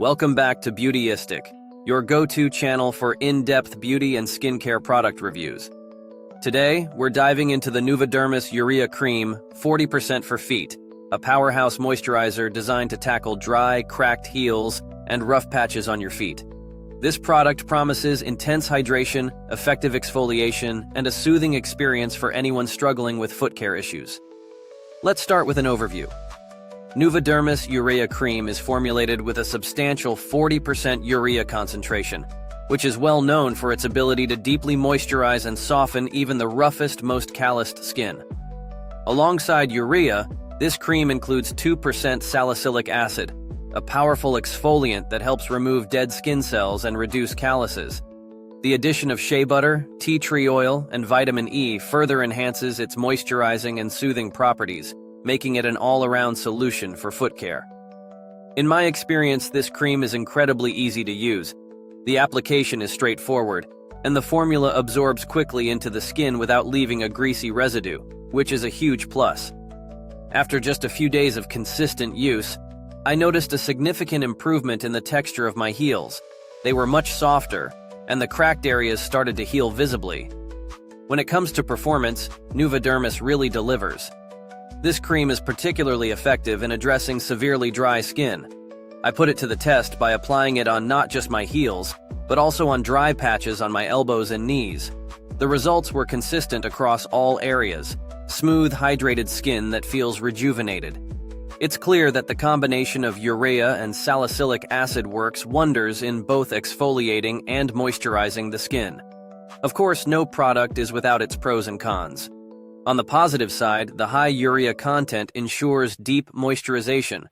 Welcome back to Beautyistic, your go-to channel for in-depth beauty and skincare product reviews. Today, we're diving into the Nuvadermis Urea Cream 40% for feet, a powerhouse moisturizer designed to tackle dry, cracked heels and rough patches on your feet. This product promises intense hydration, effective exfoliation, and a soothing experience for anyone struggling with foot care issues. Let's start with an overview. Nuvadermis Urea Cream is formulated with a substantial 40% urea concentration, which is well known for its ability to deeply moisturize and soften even the roughest, most calloused skin. Alongside urea, this cream includes 2% salicylic acid, a powerful exfoliant that helps remove dead skin cells and reduce calluses. The addition of shea butter, tea tree oil, and vitamin E further enhances its moisturizing and soothing properties, making it an all-around solution for foot care. In my experience, this cream is incredibly easy to use. The application is straightforward, and the formula absorbs quickly into the skin without leaving a greasy residue, which is a huge plus. After just a few days of consistent use, I noticed a significant improvement in the texture of my heels. They were much softer, and the cracked areas started to heal visibly. When it comes to performance, Nuvadermis really delivers. This cream is particularly effective in addressing severely dry skin. I put it to the test by applying it on not just my heels, but also on dry patches on my elbows and knees. The results were consistent across all areas: smooth, hydrated skin that feels rejuvenated. It's clear that the combination of urea and salicylic acid works wonders in both exfoliating and moisturizing the skin. Of course, no product is without its pros and cons. On the positive side, the high urea content ensures deep moisturization,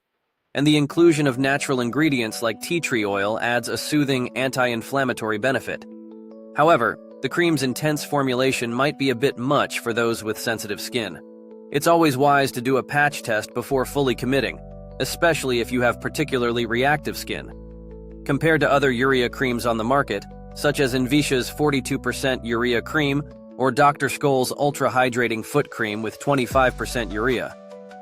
and the inclusion of natural ingredients like tea tree oil adds a soothing anti-inflammatory benefit. However, the cream's intense formulation might be a bit much for those with sensitive skin. It's always wise to do a patch test before fully committing, especially if you have particularly reactive skin. Compared to other urea creams on the market, such as Envicia's 42% urea cream or Dr. Scholl's ultra-hydrating foot cream with 25% urea,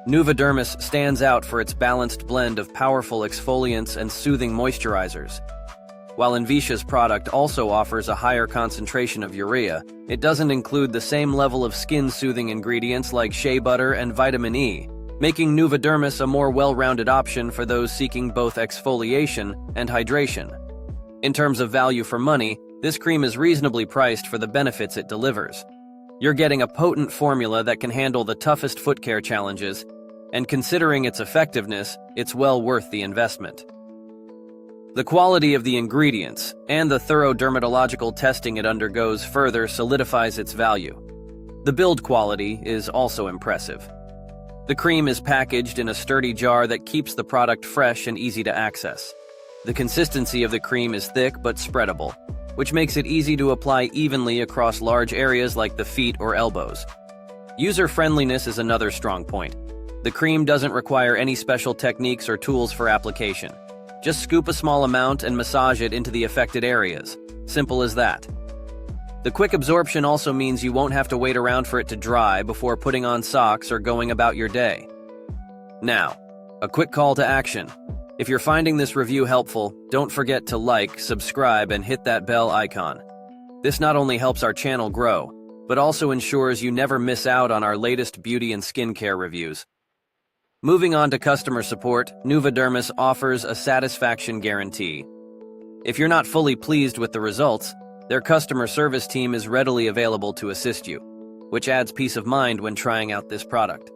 Nuvadermis stands out for its balanced blend of powerful exfoliants and soothing moisturizers. While Envicia's product also offers a higher concentration of urea, it doesn't include the same level of skin-soothing ingredients like shea butter and vitamin E, making Nuvadermis a more well-rounded option for those seeking both exfoliation and hydration. In terms of value for money, this cream is reasonably priced for the benefits it delivers. You're getting a potent formula that can handle the toughest foot care challenges, and considering its effectiveness, it's well worth the investment. The quality of the ingredients and the thorough dermatological testing it undergoes further solidifies its value. The build quality is also impressive. The cream is packaged in a sturdy jar that keeps the product fresh and easy to access. The consistency of the cream is thick but spreadable, which makes it easy to apply evenly across large areas like the feet or elbows. User-friendliness is another strong point. The cream doesn't require any special techniques or tools for application. Just scoop a small amount and massage it into the affected areas. Simple as that. The quick absorption also means you won't have to wait around for it to dry before putting on socks or going about your day. Now, a quick call to action. If you're finding this review helpful, don't forget to like, subscribe, and hit that bell icon. This not only helps our channel grow, but also ensures you never miss out on our latest beauty and skincare reviews. Moving on to customer support, Nuvadermis offers a satisfaction guarantee. If you're not fully pleased with the results, their customer service team is readily available to assist you, which adds peace of mind when trying out this product.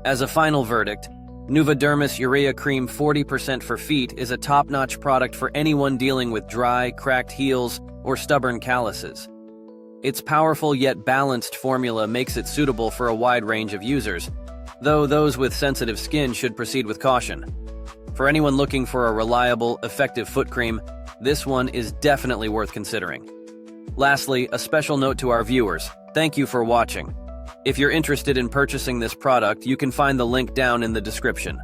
As a final verdict, Nuvadermis Urea Cream 40% for feet is a top-notch product for anyone dealing with dry, cracked heels or stubborn calluses. Its powerful yet balanced formula makes it suitable for a wide range of users, though those with sensitive skin should proceed with caution. For anyone looking for a reliable, effective foot cream, this one is definitely worth considering. Lastly, a special note to our viewers: thank you for watching. If you're interested in purchasing this product, you can find the link down in the description.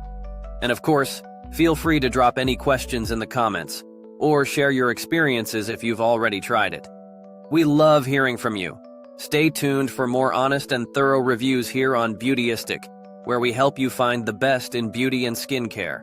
And of course, feel free to drop any questions in the comments, or share your experiences if you've already tried it. We love hearing from you. Stay tuned for more honest and thorough reviews here on Beautyistic, where we help you find the best in beauty and skincare.